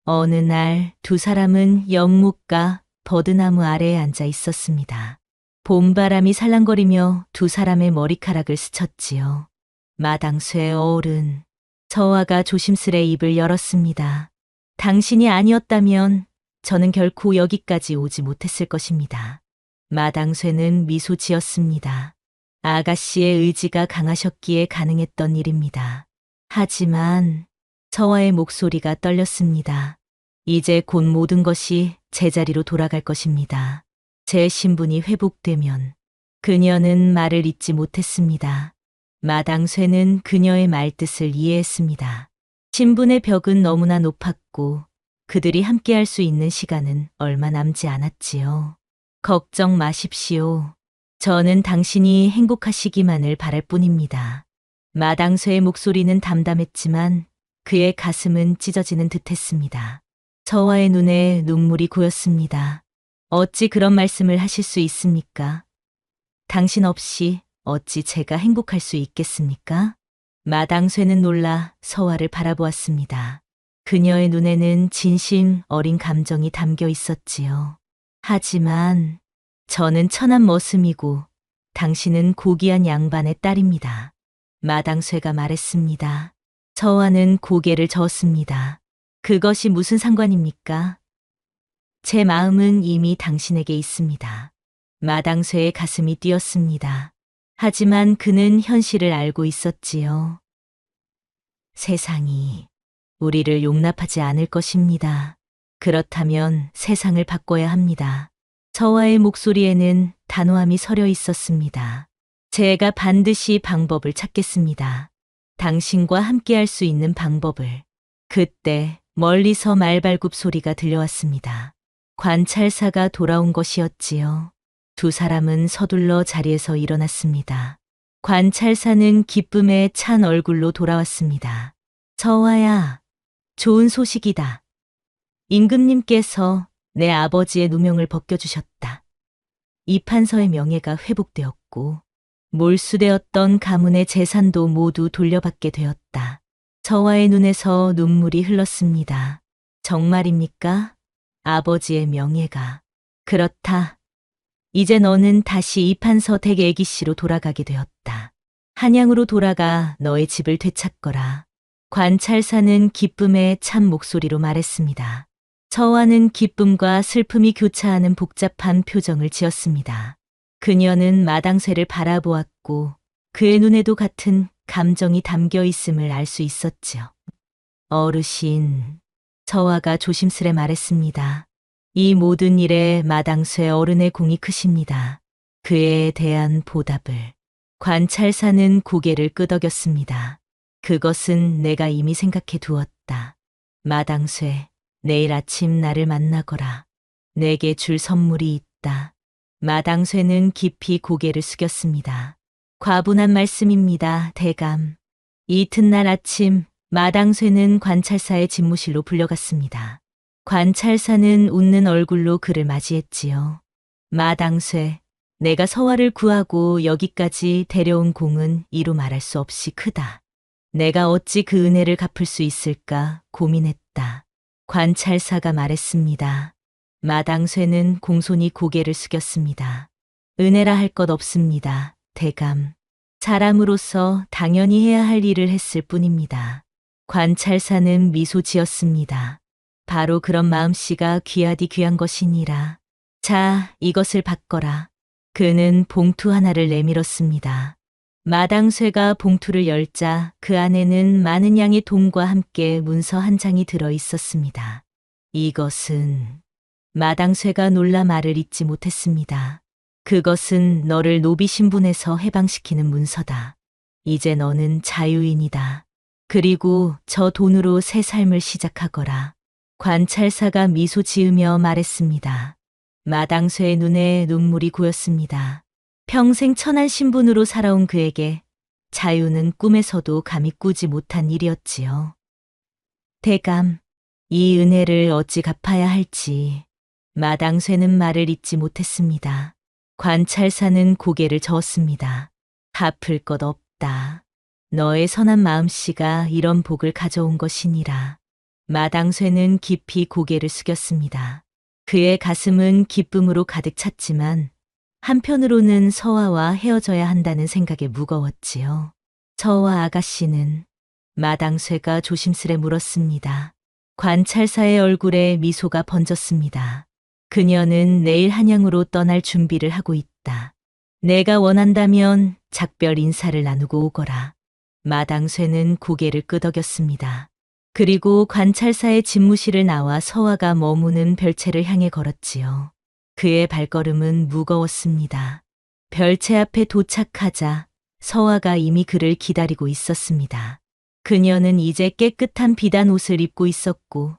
어느 날 두 사람은 연못가 버드나무 아래에 앉아 있었습니다. 봄바람이 살랑거리며 두 사람의 머리카락을 스쳤지요. 마당쇠 어른. 서화가 조심스레 입을 열었습니다. 당신이 아니었다면 저는 결코 여기까지 오지 못했을 것입니다. 마당쇠는 미소 지었습니다. 아가씨의 의지가 강하셨기에 가능했던 일입니다. 하지만 서화의 목소리가 떨렸습니다. 이제 곧 모든 것이 제자리로 돌아갈 것입니다. 제 신분이 회복되면 그녀는 말을 잇지 못했습니다. 마당쇠는 그녀의 말뜻을 이해했습니다. 신분의 벽은 너무나 높았고 그들이 함께할 수 있는 시간은 얼마 남지 않았지요. 걱정 마십시오. 저는 당신이 행복하시기만을 바랄 뿐입니다. 마당쇠의 목소리는 담담했지만 그의 가슴은 찢어지는 듯했습니다. 서화의 눈에 눈물이 고였습니다. 어찌 그런 말씀을 하실 수 있습니까? 당신 없이 어찌 제가 행복할 수 있겠습니까? 마당쇠는 놀라 서화를 바라보았습니다. 그녀의 눈에는 진심 어린 감정이 담겨 있었지요. 하지만 저는 천한 머슴이고 당신은 고귀한 양반의 딸입니다. 마당쇠가 말했습니다. 서화는 고개를 저었습니다. 그것이 무슨 상관입니까? 제 마음은 이미 당신에게 있습니다. 마당쇠의 가슴이 뛰었습니다. 하지만 그는 현실을 알고 있었지요. 세상이 우리를 용납하지 않을 것입니다. 그렇다면 세상을 바꿔야 합니다. 서화의 목소리에는 단호함이 서려 있었습니다. 제가 반드시 방법을 찾겠습니다. 당신과 함께할 수 있는 방법을. 그때 멀리서 말발굽 소리가 들려왔습니다. 관찰사가 돌아온 것이었지요. 두 사람은 서둘러 자리에서 일어났습니다. 관찰사는 기쁨에 찬 얼굴로 돌아왔습니다. 저와야, 좋은 소식이다. 임금님께서 내 아버지의 누명을 벗겨주셨다. 이판서의 명예가 회복되었고 몰수되었던 가문의 재산도 모두 돌려받게 되었다. 저와의 눈에서 눈물이 흘렀습니다. 정말입니까? 아버지의 명예가. 그렇다. 이제 너는 다시 이판서 댁애기씨로 돌아가게 되었다. 한양으로 돌아가 너의 집을 되찾거라. 관찰사는 기쁨에 찬 목소리로 말했습니다. 저와는 기쁨과 슬픔이 교차하는 복잡한 표정을 지었습니다. 그녀는 마당쇠를 바라보았고 그의 눈에도 같은 감정이 담겨 있음을 알 수 있었지요. 어르신, 저와가 조심스레 말했습니다. 이 모든 일에 마당쇠 어른의 공이 크십니다. 그에 대한 보답을. 관찰사는 고개를 끄덕였습니다. 그것은 내가 이미 생각해 두었다. 마당쇠, 내일 아침 나를 만나거라. 내게 줄 선물이 있다. 마당쇠는 깊이 고개를 숙였습니다. 과분한 말씀입니다, 대감. 이튿날 아침 마당쇠는 관찰사의 집무실로 불려갔습니다. 관찰사는 웃는 얼굴로 그를 맞이했지요. 마당쇠, 내가 서화를 구하고 여기까지 데려온 공은 이루 말할 수 없이 크다. 내가 어찌 그 은혜를 갚을 수 있을까 고민했다. 관찰사가 말했습니다. 마당쇠는 공손히 고개를 숙였습니다. 은혜라 할 것 없습니다, 대감. 사람으로서 당연히 해야 할 일을 했을 뿐입니다. 관찰사는 미소 지었습니다. 바로 그런 마음씨가 귀하디 귀한 것이니라. 자, 이것을 받거라. 그는 봉투 하나를 내밀었습니다. 마당쇠가 봉투를 열자 그 안에는 많은 양의 돈과 함께 문서 한 장이 들어 있었습니다. 이것은... 마당쇠가 놀라 말을 잇지 못했습니다. 그것은 너를 노비 신분에서 해방시키는 문서다. 이제 너는 자유인이다. 그리고 저 돈으로 새 삶을 시작하거라. 관찰사가 미소 지으며 말했습니다. 마당쇠의 눈에 눈물이 고였습니다. 평생 천한 신분으로 살아온 그에게 자유는 꿈에서도 감히 꾸지 못한 일이었지요. 대감, 이 은혜를 어찌 갚아야 할지 마당쇠는 말을 잇지 못했습니다. 관찰사는 고개를 저었습니다. 갚을 것 없다. 너의 선한 마음씨가 이런 복을 가져온 것이니라. 마당쇠는 깊이 고개를 숙였습니다. 그의 가슴은 기쁨으로 가득 찼지만 한편으로는 서화와 헤어져야 한다는 생각에 무거웠지요. 저와 아가씨는 마당쇠가 조심스레 물었습니다. 관찰사의 얼굴에 미소가 번졌습니다. 그녀는 내일 한양으로 떠날 준비를 하고 있다. 내가 원한다면 작별 인사를 나누고 오거라. 마당쇠는 고개를 끄덕였습니다. 그리고 관찰사의 집무실을 나와 서화가 머무는 별채를 향해 걸었지요. 그의 발걸음은 무거웠습니다. 별채 앞에 도착하자 서화가 이미 그를 기다리고 있었습니다. 그녀는 이제 깨끗한 비단 옷을 입고 있었고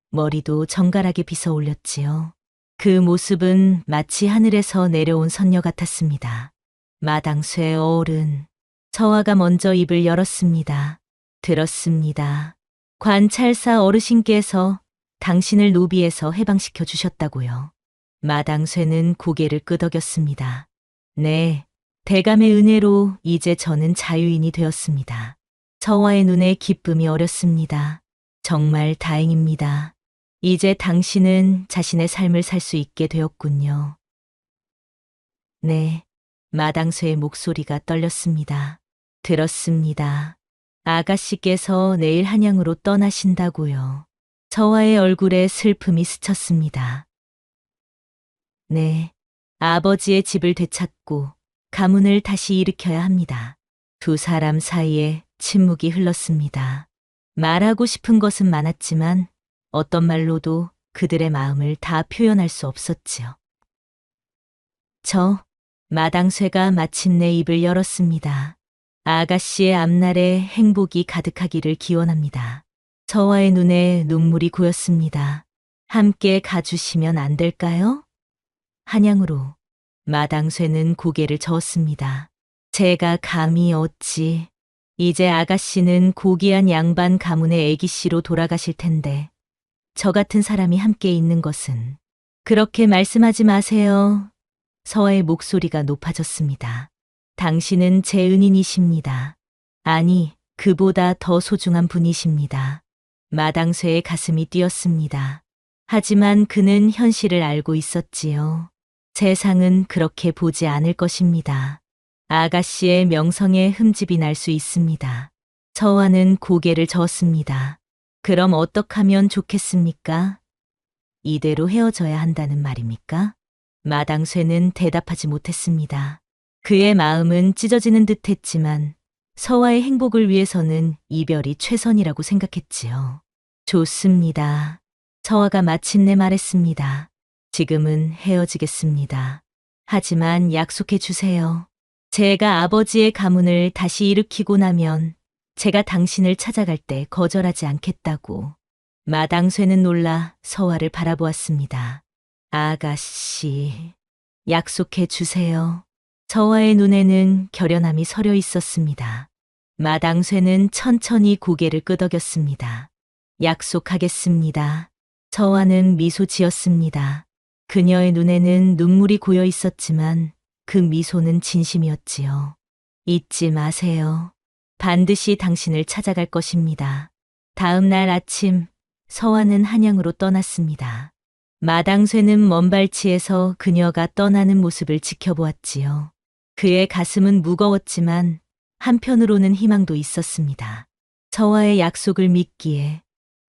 머리도 정갈하게 빗어 올렸지요. 그 모습은 마치 하늘에서 내려온 선녀 같았습니다. 마당쇠 어른, 서화가 먼저 입을 열었습니다. 들었습니다. 관찰사 어르신께서 당신을 노비에서 해방시켜 주셨다고요. 마당쇠는 고개를 끄덕였습니다. 네, 대감의 은혜로 이제 저는 자유인이 되었습니다. 서화의 눈에 기쁨이 어렸습니다. 정말 다행입니다. 이제 당신은 자신의 삶을 살 수 있게 되었군요. 네, 마당쇠의 목소리가 떨렸습니다. 들었습니다. 아가씨께서 내일 한양으로 떠나신다고요. 서화의 얼굴에 슬픔이 스쳤습니다. 네, 아버지의 집을 되찾고 가문을 다시 일으켜야 합니다. 두 사람 사이에 침묵이 흘렀습니다. 말하고 싶은 것은 많았지만 어떤 말로도 그들의 마음을 다 표현할 수 없었지요. 마당쇠가 마침내 입을 열었습니다. 아가씨의 앞날에 행복이 가득하기를 기원합니다. 서화의 눈에 눈물이 고였습니다. 함께 가주시면 안 될까요? 한양으로 마당쇠는 고개를 저었습니다. 제가 감히 어찌. 이제 아가씨는 고귀한 양반 가문의 애기씨로 돌아가실 텐데 저 같은 사람이 함께 있는 것은. 그렇게 말씀하지 마세요. 서화의 목소리가 높아졌습니다. 당신은 제 은인이십니다. 아니, 그보다 더 소중한 분이십니다. 마당쇠의 가슴이 뛰었습니다. 하지만 그는 현실을 알고 있었지요. 세상은 그렇게 보지 않을 것입니다. 아가씨의 명성에 흠집이 날 수 있습니다. 서화는 고개를 저었습니다. 그럼 어떡하면 좋겠습니까? 이대로 헤어져야 한다는 말입니까? 마당쇠는 대답하지 못했습니다. 그의 마음은 찢어지는 듯 했지만 서화의 행복을 위해서는 이별이 최선이라고 생각했지요. 좋습니다. 서화가 마침내 말했습니다. 지금은 헤어지겠습니다. 하지만 약속해 주세요. 제가 아버지의 가문을 다시 일으키고 나면 제가 당신을 찾아갈 때 거절하지 않겠다고. 마당쇠는 놀라 서화를 바라보았습니다. 아가씨, 약속해 주세요. 서화의 눈에는 결연함이 서려 있었습니다. 마당쇠는 천천히 고개를 끄덕였습니다. 약속하겠습니다. 서화는 미소 지었습니다. 그녀의 눈에는 눈물이 고여 있었지만 그 미소는 진심이었지요. 잊지 마세요. 반드시 당신을 찾아갈 것입니다. 다음 날 아침, 서화는 한양으로 떠났습니다. 마당쇠는 먼 발치에서 그녀가 떠나는 모습을 지켜보았지요. 그의 가슴은 무거웠지만 한편으로는 희망도 있었습니다. 서화의 약속을 믿기에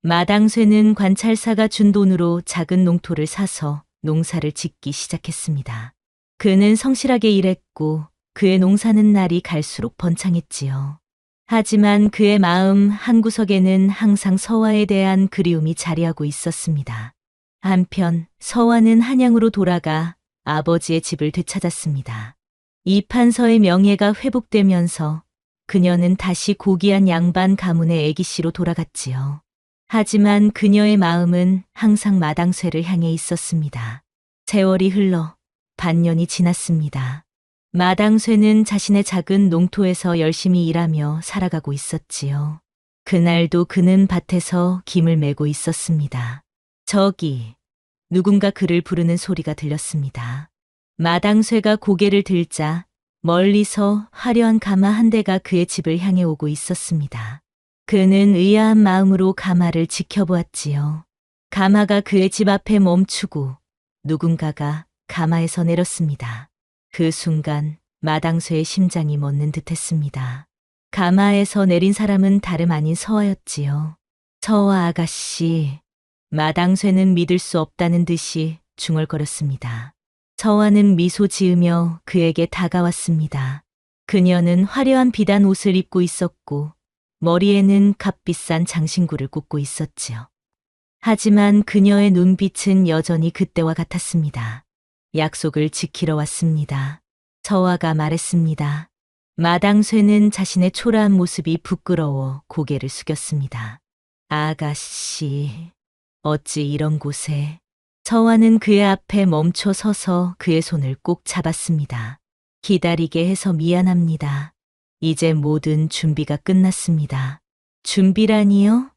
마당쇠는 관찰사가 준 돈으로 작은 농토를 사서 농사를 짓기 시작했습니다. 그는 성실하게 일했고 그의 농사는 날이 갈수록 번창했지요. 하지만 그의 마음 한구석에는 항상 서화에 대한 그리움이 자리하고 있었습니다. 한편 서화는 한양으로 돌아가 아버지의 집을 되찾았습니다. 이판서의 명예가 회복되면서 그녀는 다시 고귀한 양반 가문의 애기씨로 돌아갔지요. 하지만 그녀의 마음은 항상 마당쇠를 향해 있었습니다. 세월이 흘러 반년이 지났습니다. 마당쇠는 자신의 작은 농토에서 열심히 일하며 살아가고 있었지요. 그날도 그는 밭에서 김을 메고 있었습니다. 저기, 누군가 그를 부르는 소리가 들렸습니다. 마당쇠가 고개를 들자 멀리서 화려한 가마 한 대가 그의 집을 향해 오고 있었습니다. 그는 의아한 마음으로 가마를 지켜보았지요. 가마가 그의 집 앞에 멈추고 누군가가 가마에서 내렸습니다. 그 순간 마당쇠의 심장이 멎는 듯했습니다. 가마에서 내린 사람은 다름 아닌 서화였지요. 서화 아가씨. 마당쇠는 믿을 수 없다는 듯이 중얼거렸습니다. 서화는 미소 지으며 그에게 다가왔습니다. 그녀는 화려한 비단 옷을 입고 있었고 머리에는 값비싼 장신구를 꽂고 있었지요. 하지만 그녀의 눈빛은 여전히 그때와 같았습니다. 약속을 지키러 왔습니다. 서화가 말했습니다. 마당쇠는 자신의 초라한 모습이 부끄러워 고개를 숙였습니다. 아가씨, 어찌 이런 곳에. 서화는 그의 앞에 멈춰 서서 그의 손을 꼭 잡았습니다. 기다리게 해서 미안합니다. 이제 모든 준비가 끝났습니다. 준비라니요?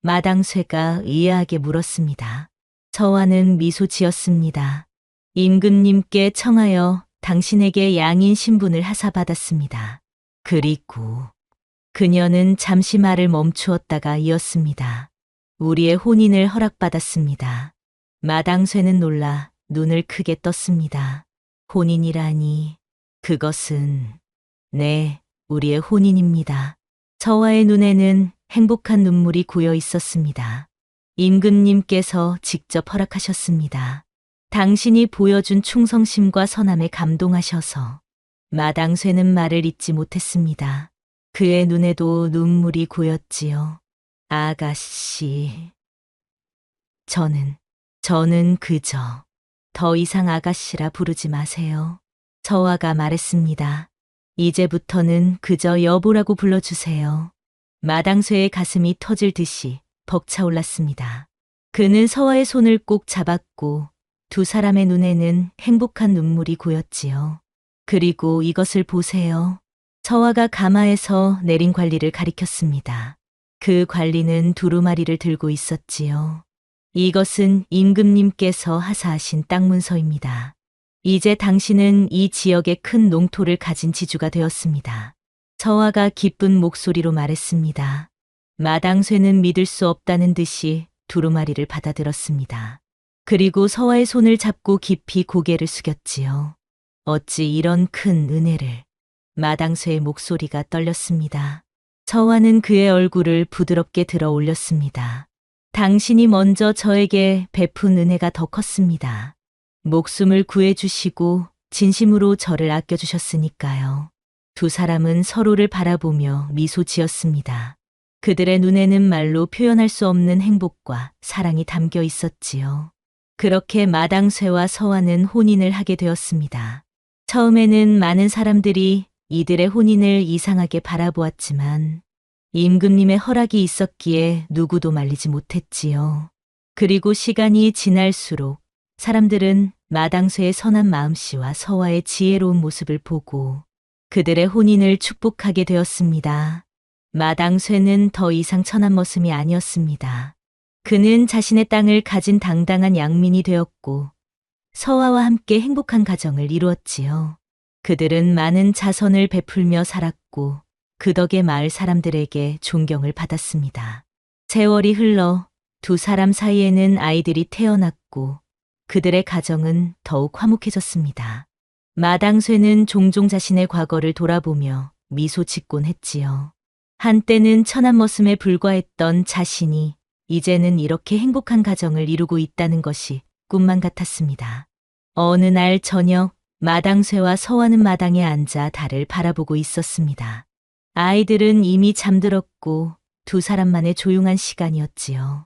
마당쇠가 의아하게 물었습니다. 서화는 미소 지었습니다. 임금님께 청하여 당신에게 양인 신분을 하사받았습니다. 그리고 그녀는 잠시 말을 멈추었다가 이었습니다. 우리의 혼인을 허락받았습니다. 마당쇠는 놀라 눈을 크게 떴습니다. 혼인이라니, 그것은... 네, 우리의 혼인입니다. 서화의 눈에는 행복한 눈물이 고여 있었습니다. 임금님께서 직접 허락하셨습니다. 당신이 보여준 충성심과 선함에 감동하셔서. 마당쇠는 말을 잇지 못했습니다. 그의 눈에도 눈물이 고였지요. 아가씨. 저는 그저 더 이상 아가씨라 부르지 마세요. 서화가 말했습니다. 이제부터는 그저 여보라고 불러주세요. 마당쇠의 가슴이 터질 듯이 벅차올랐습니다. 그는 서화의 손을 꼭 잡았고 두 사람의 눈에는 행복한 눈물이 고였지요. 그리고 이것을 보세요. 서화가 가마에서 내린 관리를 가리켰습니다. 그 관리는 두루마리를 들고 있었지요. 이것은 임금님께서 하사하신 땅 문서입니다. 이제 당신은 이 지역의 큰 농토를 가진 지주가 되었습니다. 서화가 기쁜 목소리로 말했습니다. 마당쇠는 믿을 수 없다는 듯이 두루마리를 받아들었습니다. 그리고 서화의 손을 잡고 깊이 고개를 숙였지요. 어찌 이런 큰 은혜를. 마당쇠의 목소리가 떨렸습니다. 서화는 그의 얼굴을 부드럽게 들어 올렸습니다. 당신이 먼저 저에게 베푼 은혜가 더 컸습니다. 목숨을 구해주시고 진심으로 저를 아껴주셨으니까요. 두 사람은 서로를 바라보며 미소 지었습니다. 그들의 눈에는 말로 표현할 수 없는 행복과 사랑이 담겨 있었지요. 그렇게 마당쇠와 서화는 혼인을 하게 되었습니다. 처음에는 많은 사람들이 이들의 혼인을 이상하게 바라보았지만 임금님의 허락이 있었기에 누구도 말리지 못했지요. 그리고 시간이 지날수록 사람들은 마당쇠의 선한 마음씨와 서화의 지혜로운 모습을 보고 그들의 혼인을 축복하게 되었습니다. 마당쇠는 더 이상 천한 머슴이 아니었습니다. 그는 자신의 땅을 가진 당당한 양민이 되었고 서화와 함께 행복한 가정을 이루었지요. 그들은 많은 자선을 베풀며 살았고 그 덕에 마을 사람들에게 존경을 받았습니다. 세월이 흘러 두 사람 사이에는 아이들이 태어났고 그들의 가정은 더욱 화목해졌습니다. 마당쇠는 종종 자신의 과거를 돌아보며 미소 짓곤 했지요. 한때는 천한 머슴에 불과했던 자신이 이제는 이렇게 행복한 가정을 이루고 있다는 것이 꿈만 같았습니다. 어느 날 저녁 마당쇠와 서화는 마당에 앉아 달을 바라보고 있었습니다. 아이들은 이미 잠들었고 두 사람만의 조용한 시간이었지요.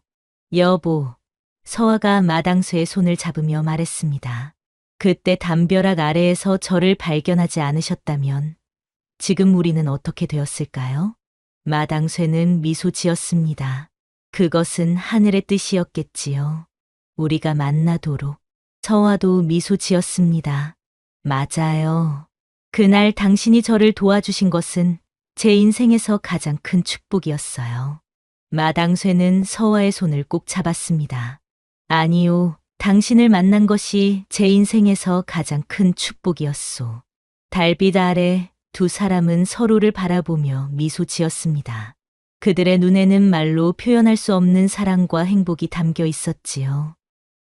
여보, 서화가 마당쇠의 손을 잡으며 말했습니다. 그때 담벼락 아래에서 저를 발견하지 않으셨다면 지금 우리는 어떻게 되었을까요? 마당쇠는 미소 지었습니다. 그것은 하늘의 뜻이었겠지요. 우리가 만나도록. 서화도 미소 지었습니다. 맞아요. 그날 당신이 저를 도와주신 것은 제 인생에서 가장 큰 축복이었어요. 마당쇠는 서화의 손을 꼭 잡았습니다. 아니요, 당신을 만난 것이 제 인생에서 가장 큰 축복이었소. 달빛 아래 두 사람은 서로를 바라보며 미소 지었습니다. 그들의 눈에는 말로 표현할 수 없는 사랑과 행복이 담겨 있었지요.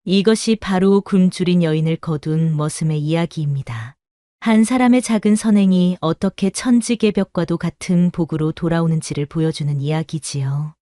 이것이 바로 굶주린 여인을 거둔 머슴의 이야기입니다. 한 사람의 작은 선행이 어떻게 천지개벽과도 같은 복으로 돌아오는지를 보여주는 이야기지요.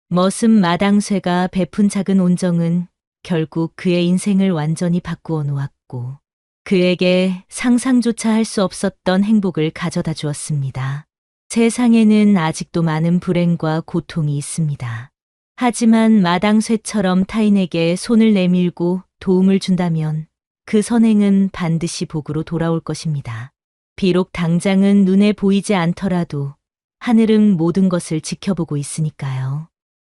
머슴 마당쇠가 베푼 작은 온정은 결국 그의 인생을 완전히 바꾸어 놓았고 그에게 상상조차 할 수 없었던 행복을 가져다 주었습니다. 세상에는 아직도 많은 불행과 고통이 있습니다. 하지만 마당쇠처럼 타인에게 손을 내밀고 도움을 준다면 그 선행은 반드시 복으로 돌아올 것입니다. 비록 당장은 눈에 보이지 않더라도 하늘은 모든 것을 지켜보고 있으니까요.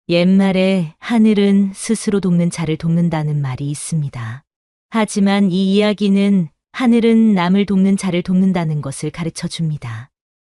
옛말에 하늘은 스스로 돕는 자를 돕는다는 말이 있습니다. 하지만 이 이야기는 하늘은 남을 돕는 자를 돕는다는 것을 가르쳐 줍니다.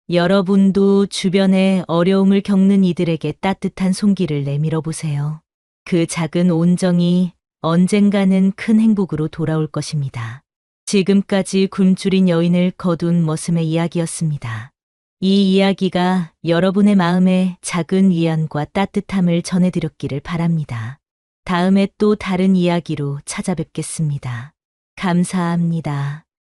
여러분도 주변에 어려움을 겪는 이들에게 따뜻한 손길을 내밀어 보세요. 그 작은 온정이 언젠가는 큰 행복으로 돌아올 것입니다. 지금까지 굶주린 여인을 거둔 머슴의 이야기였습니다. 이 이야기가 여러분의 마음에 작은 위안과 따뜻함을 전해드렸기를 바랍니다. 다음에 또 다른 이야기로 찾아뵙겠습니다. 감사합니다.